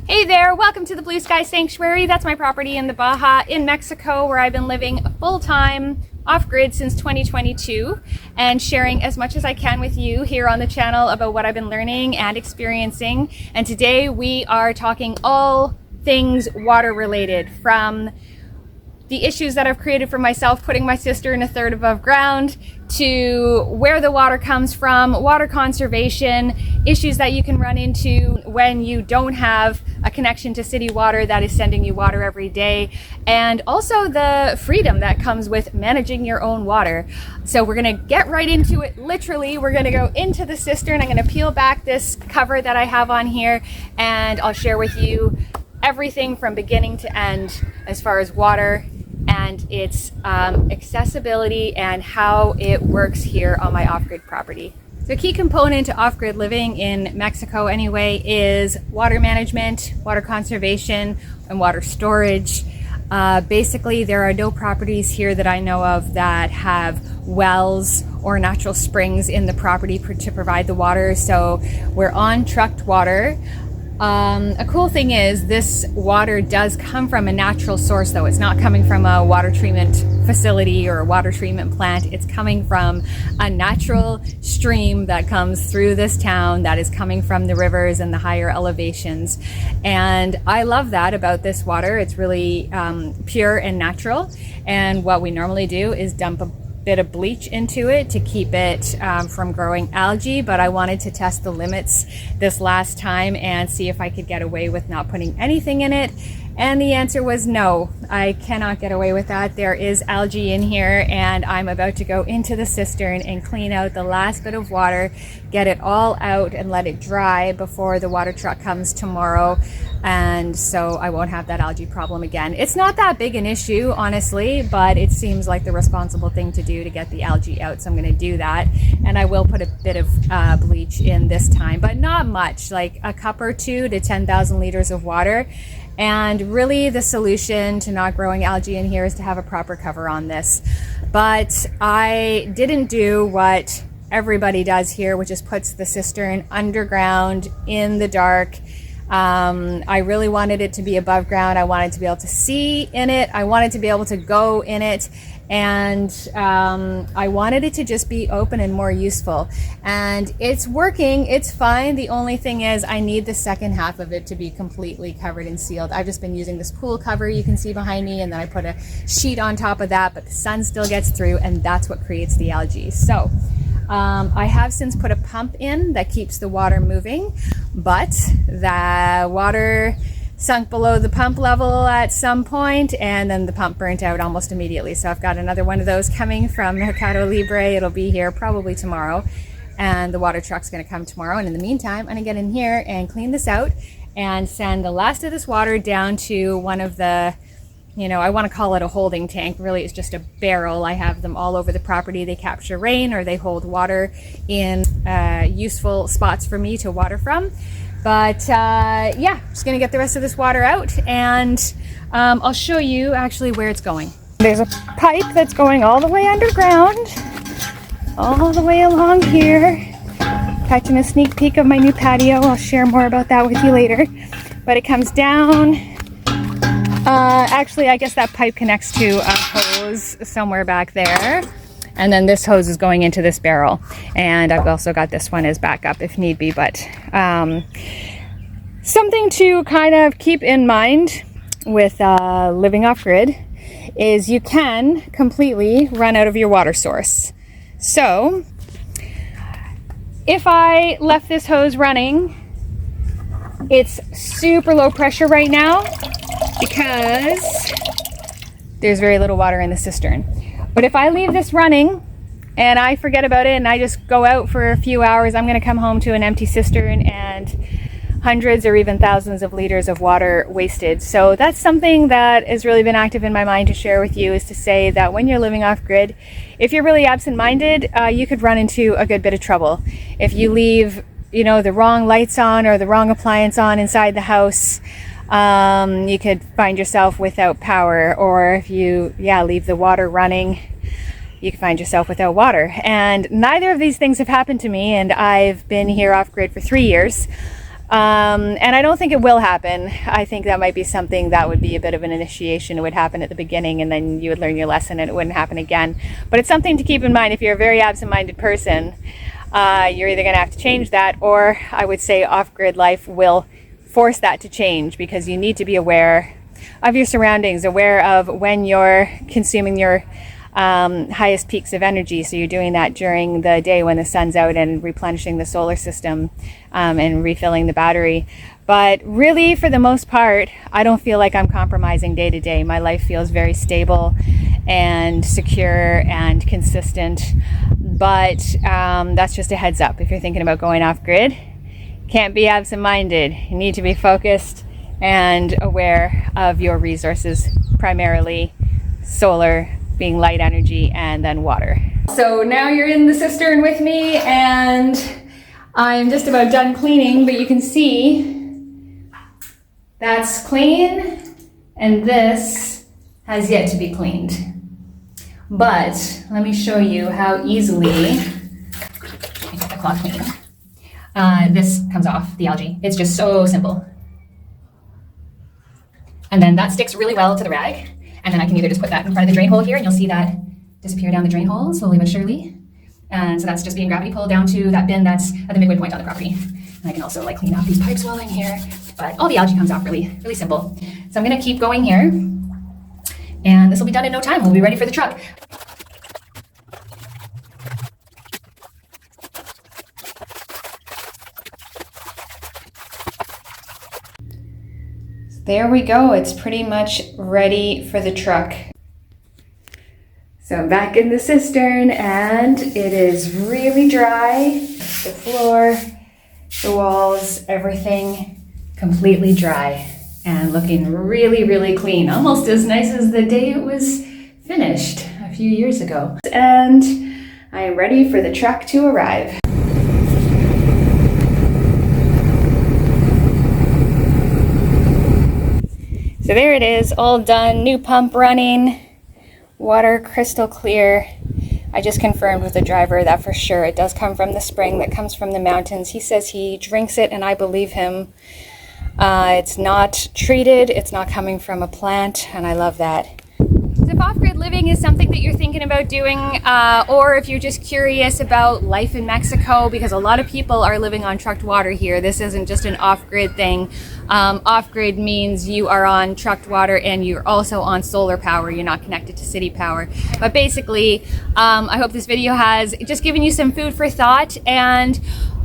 Hey there, welcome to the Blue Sky Sanctuary. That's my property in the Baja in Mexico, where I've been living full-time off-grid since 2022 and sharing as much as I can with you here on the channel about what I've been learning and experiencing. And today we are talking all things water related, from the issues that I've created for myself, putting my cistern a third above ground, to where the water comes from, water conservation, issues that you can run into when you don't have a connection to city water that is sending you water every day, and also the freedom that comes with managing your own water. So we're gonna get right into it. Literally, we're gonna go into the cistern. I'm gonna peel back this cover that I have on here, and I'll share with you everything from beginning to end as far as water and its accessibility and how it works here on my off-grid property. So a key component to off-grid living in Mexico anyway is water management, water conservation, and water storage. Basically, there are no properties here that I know of that have wells or natural springs in the property to provide the water, so we're on trucked water. A cool thing is this water does come from a natural source, though. It's not coming from a water treatment facility or a water treatment plant. It's coming from a natural stream that comes through this town, that is coming from the rivers and the higher elevations. And I love that about this water. It's really pure and natural. And what we normally do is dump a bit of bleach into it to keep it from growing algae, but I wanted to test the limits this last time and see if I could get away with not putting anything in it. And the answer was no, I cannot get away with that. There is algae in here, and I'm about to go into the cistern and clean out the last bit of water, get it all out and let it dry before the water truck comes tomorrow. And so I won't have that algae problem again. It's not that big an issue, honestly, but it seems like the responsible thing to do to get the algae out. So I'm going to do that. And I will put a bit of bleach in this time, but not much, like a cup or two to 10,000 liters of water. And really the solution to not growing algae in here is to have a proper cover on this. But I didn't do what everybody does here, which is puts the cistern underground in the dark. I really wanted it to be above ground. I wanted to be able to see in it. I wanted to be able to go in it. And I wanted it to just be open and more useful. And it's working, it's fine. The only thing is I need the second half of it to be completely covered and sealed. I've just been using this pool cover you can see behind me, and then I put a sheet on top of that, but the sun still gets through, and that's what creates the algae. So I have since put a pump in that keeps the water moving, but the water sunk below the pump level at some point, and then the pump burnt out almost immediately. So I've got another one of those coming from Mercado Libre. It'll be here probably tomorrow, and the water truck's going to come tomorrow. And in the meantime, I'm going to get in here and clean this out and send the last of this water down to one of the, I want to call it a holding tank. Really, it's just a barrel. I have them all over the property. They capture rain, or they hold water in useful spots for me to water from. But yeah, just gonna get the rest of this water out, and I'll show you actually where it's going. There's a pipe that's going all the way underground, all the way along here. Catching a sneak peek of my new patio. I'll share more about that with you later. But it comes down. Actually, I guess that pipe connects to a hose somewhere back there. And then this hose is going into this barrel. And I've also got this one as backup if need be. But something to kind of keep in mind with living off-grid is you can completely run out of your water source. So if I left this hose running, it's super low pressure right now because there's very little water in the cistern. But if I leave this running and I forget about it and I just go out for a few hours, I'm going to come home to an empty cistern and hundreds or even thousands of liters of water wasted. So that's something that has really been active in my mind to share with you, is to say that when you're living off grid, if you're really absent-minded, you could run into a good bit of trouble. If you leave, the wrong lights on or the wrong appliance on inside the house, you could find yourself without power. Or if you leave the water running, you can find yourself without water. And neither of these things have happened to me, and I've been here off grid for 3 years. And I don't think it will happen. I think that might be something that would be a bit of an initiation. It would happen at the beginning and then you would learn your lesson and it wouldn't happen again. But it's something to keep in mind if you're a very absent-minded person. You're either going to have to change that, or I would say off-grid life will force that to change, because you need to be aware of your surroundings, aware of when you're consuming your highest peaks of energy. So you're doing that during the day when the sun's out and replenishing the solar system and refilling the battery. But really, for the most part, I don't feel like I'm compromising day to day. My life feels very stable and secure and consistent. But that's just a heads up. If you're thinking about going off grid, can't be absent-minded. You need to be focused and aware of your resources, primarily solar being light energy and then water. So now you're in the cistern with me and I'm just about done cleaning, but you can see that's clean and this has yet to be cleaned. But let me show you how easily, let me get the cloth clean. This comes off, the algae. It's just so simple. And then that sticks really well to the rag. And then I can either just put that in front of the drain hole here and you'll see that disappear down the drain hole slowly but surely. And so that's just being gravity pulled down to that bin that's at the midway point on the property. And I can also like clean off these pipes while I'm here. But all the algae comes off really, really simple. So I'm gonna keep going here. And this will be done in no time. We'll be ready for the truck. There we go. It's pretty much ready for the truck. So I'm back in the cistern and it is really dry. The floor, the walls, everything completely dry and looking really, really clean. Almost as nice as the day it was finished a few years ago. And I am ready for the truck to arrive. So there it is, all done, new pump running, water crystal clear. I just confirmed with the driver that for sure it does come from the spring that comes from the mountains. He says he drinks it and I believe him. It's not treated, it's not coming from a plant, and I love that. So if off-grid living is something that you're thinking about doing, or if you're just curious about life in Mexico, because a lot of people are living on trucked water here. This isn't just an off-grid thing. Off-grid means you are on trucked water and you're also on solar power. You're not connected to city power. But basically, I hope this video has just given you some food for thought. And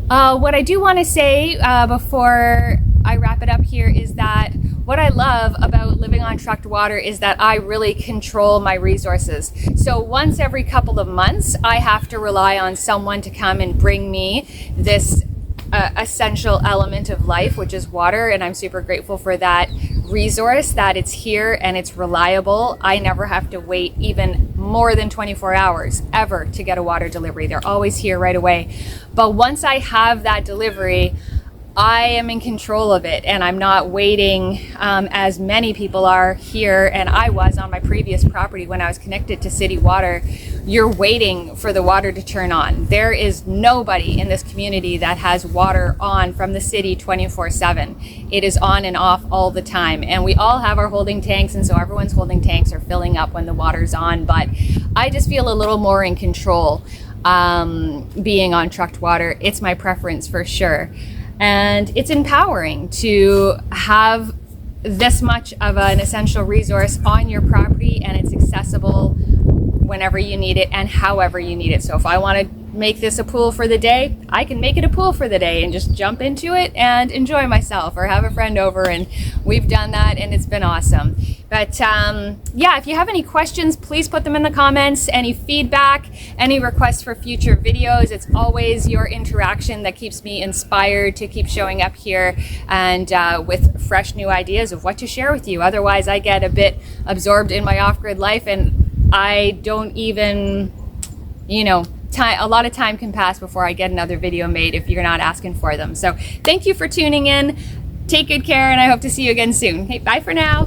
what I do want to say before I wrap it up here is that what I love about living on trucked water is that I really control my resources. So once every couple of months, I have to rely on someone to come and bring me this essential element of life, which is water. And I'm super grateful for that resource, that it's here and it's reliable. I never have to wait even more than 24 hours ever to get a water delivery. They're always here right away. But once I have that delivery, I am in control of it and I'm not waiting as many people are here, and I was on my previous property when I was connected to city water. You're waiting for the water to turn on. There is nobody in this community that has water on from the city 24/7. It is on and off all the time, and we all have our holding tanks, and so everyone's holding tanks are filling up when the water's on. But I just feel a little more in control being on trucked water. It's my preference for sure. And it's empowering to have this much of an essential resource on your property, and it's accessible whenever you need it and however you need it. So if I want to make this a pool for the day, I can make it a pool for the day and just jump into it and enjoy myself, or have a friend over, and we've done that and it's been awesome. But yeah, if you have any questions, please put them in the comments. Any feedback, any requests for future videos. It's always your interaction that keeps me inspired to keep showing up here and with fresh new ideas of what to share with you. Otherwise, I get a bit absorbed in my off-grid life and I don't even, a lot of time can pass before I get another video made if you're not asking for them. So thank you for tuning in. Take good care, and I hope to see you again soon. Hey, bye for now.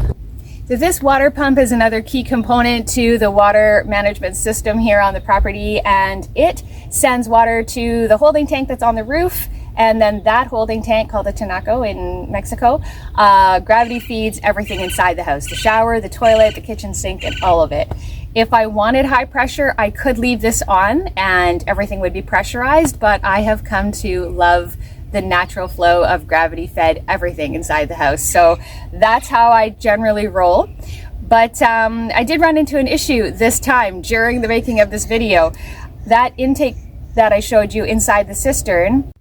So this water pump is another key component to the water management system here on the property, and it sends water to the holding tank that's on the roof And then that holding tank, called the Tinaco in Mexico, gravity feeds everything inside the house. The shower, the toilet, the kitchen sink, and all of it. If I wanted high pressure, I could leave this on and everything would be pressurized, but I have come to love the natural flow of gravity fed everything inside the house. So that's how I generally roll. But I did run into an issue this time during the making of this video. That intake that I showed you inside the cistern.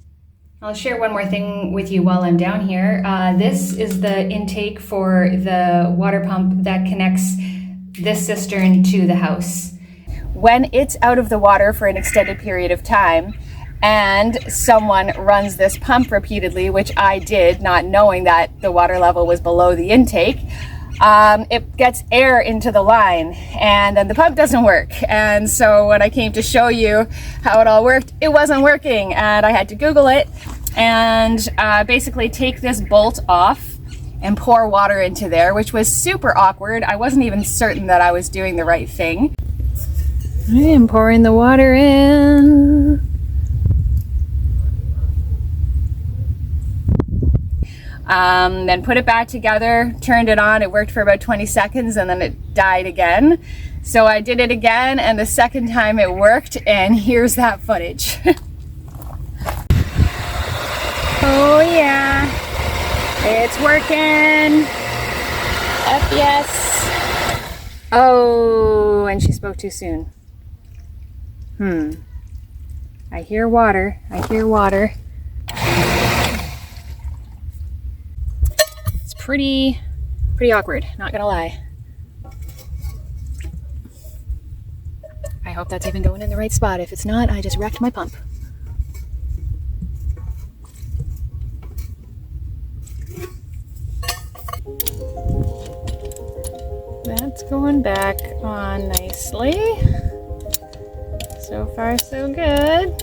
I'll share one more thing with you while I'm down here. This is the intake for the water pump that connects this cistern to the house. When it's out of the water for an extended period of time and someone runs this pump repeatedly, which I did, not knowing that the water level was below the intake, it gets air into the line and then the pump doesn't work. And so when I came to show you how it all worked, it wasn't working, and I had to Google it and basically take this bolt off and pour water into there, which was super awkward. I wasn't even certain that I was doing the right thing. I am pouring the water in. Then put it back together, turned it on. It worked for about 20 seconds and then it died again. So I did it again, and the second time it worked, and here's that footage. Oh yeah, it's working. F yes. Oh, and she spoke too soon. I hear water. I hear water. It's pretty awkward, not gonna lie. I hope that's even going in the right spot. If it's not, I just wrecked my pump. That's going back on nicely. So far, so good.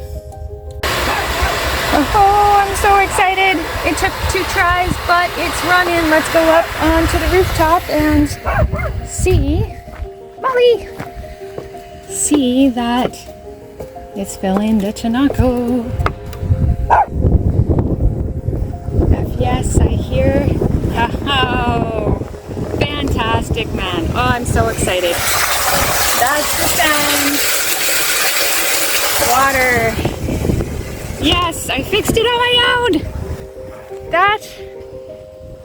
Oh, I'm so excited. It took 2 tries, but it's running. Let's go up onto the rooftop and see, Molly, see that it's filling the Tinaco. Yes, I hear. Oh, fantastic, man. Oh, I'm so excited. That's the sound. Water. Yes, I fixed it on my own. That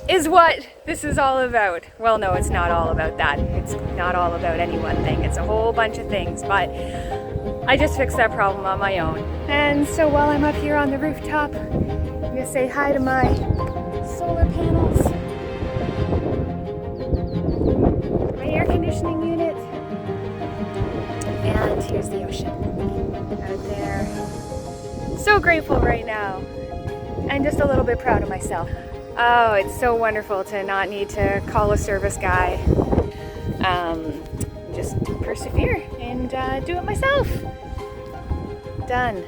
is what this is all about. Well, no, it's not all about that. It's not all about any one thing. It's a whole bunch of things, but I just fixed that problem on my own. And so while I'm up here on the rooftop, I'm gonna say hi to my solar panels, my air conditioning unit, and here's the ocean out there. So grateful right now, and just a little bit proud of myself. Oh, it's so wonderful to not need to call a service guy. Just persevere and do it myself. Done.